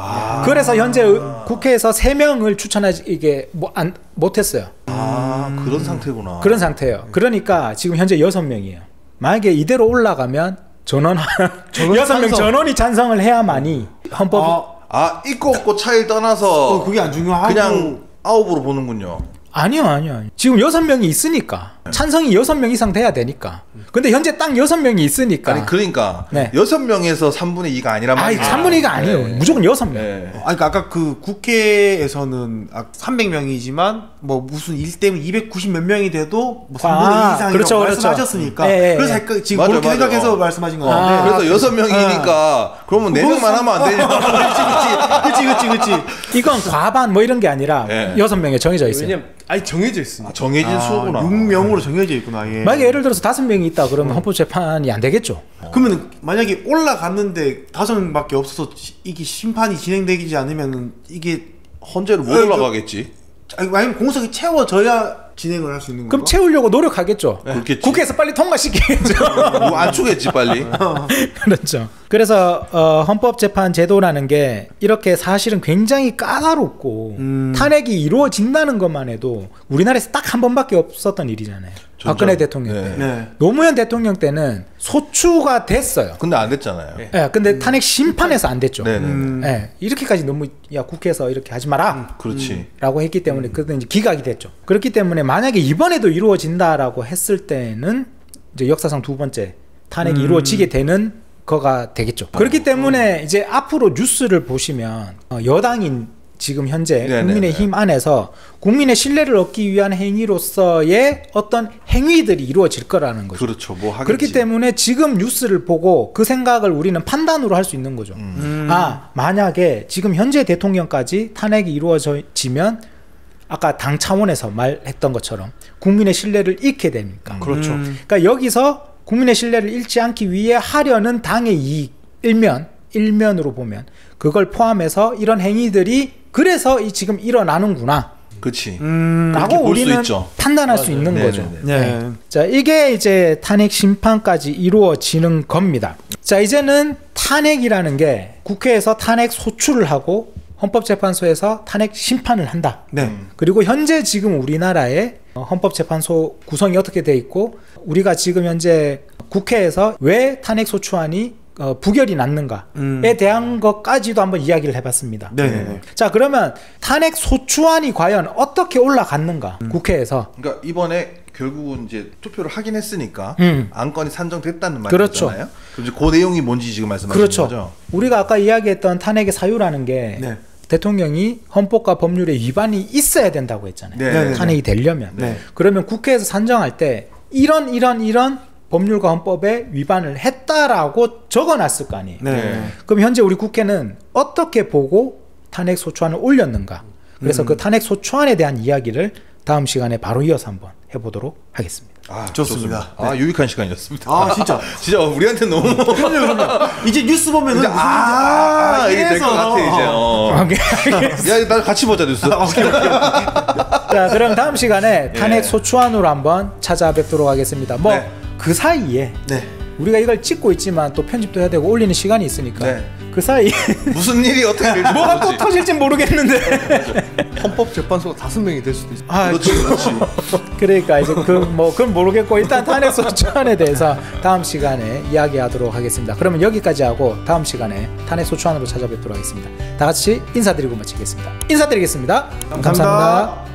그래서 현재 국회에서 3명을 추천하지 이게 못했어요. 그런 상태구나. 그런 상태예요. 그러니까 지금 현재 6명이에요. 만약에 이대로 올라가면 전원 6명 전원이 찬성을 해야만이 헌법 있고 없고 차이를 떠나서 그게 안 중요하고 그냥 아홉으로 보는군요. 아니요. 지금 6명이 있으니까 찬성이 6명 이상 돼야 되니까. 근데 현재 딱 6명이 있으니까. 아니, 그러니까 네. 6명에서 3분의 2가 아니란 말이에요. 3분의 2가 아니에요. 네. 무조건 6명. 네. 그러니까 아까 그 국회에서는 300명이지만 뭐 무슨 일 때문에 290 몇 명이 돼도 뭐 3분의 2 이상이라고 그렇죠. 말씀하셨으니까 네. 그래서 지금 맞아, 그렇게 맞아. 생각해서 말씀하신 거 같은데 그래서 6명이니까 그러면 4명만 하면 안 되냐? 그치. 이건 과반 뭐 이런 게 아니라 네. 6명에 정해져 있어요. 왜냐면 아니 정해져 있으니까. 정해진 수구나. 6명으로 정해져 있구나. 예. 만약에 예를 들어서 5명이 있다 그러면 헌법재판이 안 되겠죠. 그러면 만약에 올라갔는데 5명밖에 없어서 이게 심판이 진행되지 않으면 이게 헌재를 못 올라가겠지. 아니면 공석이 채워져야 진행을 할 수 있는 건가? 그럼 채우려고 노력하겠죠. 그렇겠지. 국회에서 빨리 통과시키겠죠. 뭐 안 추겠지 빨리. 그렇죠. 그래서 헌법재판 제도라는 게 이렇게 사실은 굉장히 까다롭고 탄핵이 이루어진다는 것만 해도 우리나라에서 딱 한 번밖에 없었던 일이잖아요. 박근혜 대통령 때. 네. 노무현 대통령 때는 소추가 됐어요. 근데 안 됐잖아요. 예, 근데 탄핵 심판에서 안 됐죠. 네네. 예, 이렇게까지 너무 야 국회에서 이렇게 하지 마라. 그렇지. 라고 했기 때문에 그때 이제 기각이 됐죠. 그렇기 때문에 만약에 이번에도 이루어진다라고 했을 때는 이제 역사상 2번째 탄핵이 이루어지게 되는 거가 되겠죠. 그렇기 때문에 이제 앞으로 뉴스를 보시면 여당인 지금 현재 네네네. 국민의힘 안에서 국민의 신뢰를 얻기 위한 행위로서의 어떤 행위들이 이루어질 거라는 거죠. 그렇죠. 뭐 하겠지. 그렇기 때문에 지금 뉴스를 보고 그 생각을 우리는 판단으로 할 수 있는 거죠. 만약에 지금 현재 대통령까지 탄핵이 이루어지면 아까 당 차원에서 말했던 것처럼 국민의 신뢰를 잃게 되니까. 그렇죠. 그러니까 여기서 국민의 신뢰를 잃지 않기 위해 하려는 당의 이익 일면으로 보면 그걸 포함해서 이런 행위들이 그래서 지금 일어나는구나. 그렇지. 라고 볼수 우리는 있죠. 판단할 수 있는 네네네. 거죠. 네. 자, 이게 이제 탄핵 심판까지 이루어지는 겁니다. 자, 이제는 탄핵이라는 게 국회에서 탄핵 소추를 하고 헌법재판소에서 탄핵 심판을 한다. 네. 그리고 현재 지금 우리나라의 헌법재판소 구성이 어떻게 돼 있고 우리가 지금 현재 국회에서 왜 탄핵소추안이 부결이 났는가에 대한 것까지도 한번 이야기를 해봤습니다. 네. 자, 그러면 탄핵소추안이 과연 어떻게 올라갔는가 국회에서. 그러니까 이번에 결국은 이제 투표를 하긴 했으니까 안건이 산정됐다는 그렇죠. 말이잖아요. 그럼 이제 그 내용이 뭔지 지금 말씀하시는 그렇죠. 거죠? 우리가 아까 이야기했던 탄핵의 사유라는 게 네. 대통령이 헌법과 법률에 위반이 있어야 된다고 했잖아요. 네. 탄핵이 되려면. 네. 그러면 국회에서 산정할 때 이런 법률과 헌법에 위반을 했다라고 적어놨을 거 아니에요. 네. 그럼 현재 우리 국회는 어떻게 보고 탄핵소추안을 올렸는가? 그래서 그 탄핵소추안에 대한 이야기를 다음 시간에 바로 이어서 한번 해보도록 하겠습니다. 아, 좋습니다. 아, 유익한 시간이었습니다. 아, 진짜. 진짜 우리한테 너무 그럼요. 이제 뉴스 보면은 이제 이게 될 것 같아 이제. 야, 나 같이 보자 뉴스. 자, 그럼 다음 시간에 탄핵소추안으로 한번 찾아뵙도록 하겠습니다. 뭐 그 사이에 네. 우리가 이걸 찍고 있지만 또 편집도 해야 되고 올리는 시간이 있으니까 네. 그 사이에 무슨 일이 어떻게 될지 뭐가 또 모르지. 터질지 모르겠는데. 헌법재판소가 5명이 될 수도 있어. 아, 그렇지. 그러니까 이제 그건 모르겠고 일단 탄핵소추안에 대해서 다음 시간에 이야기하도록 하겠습니다. 그러면 여기까지 하고 다음 시간에 탄핵소추안으로 찾아뵙도록 하겠습니다. 다 같이 인사드리고 마치겠습니다. 인사드리겠습니다. 감사합니다.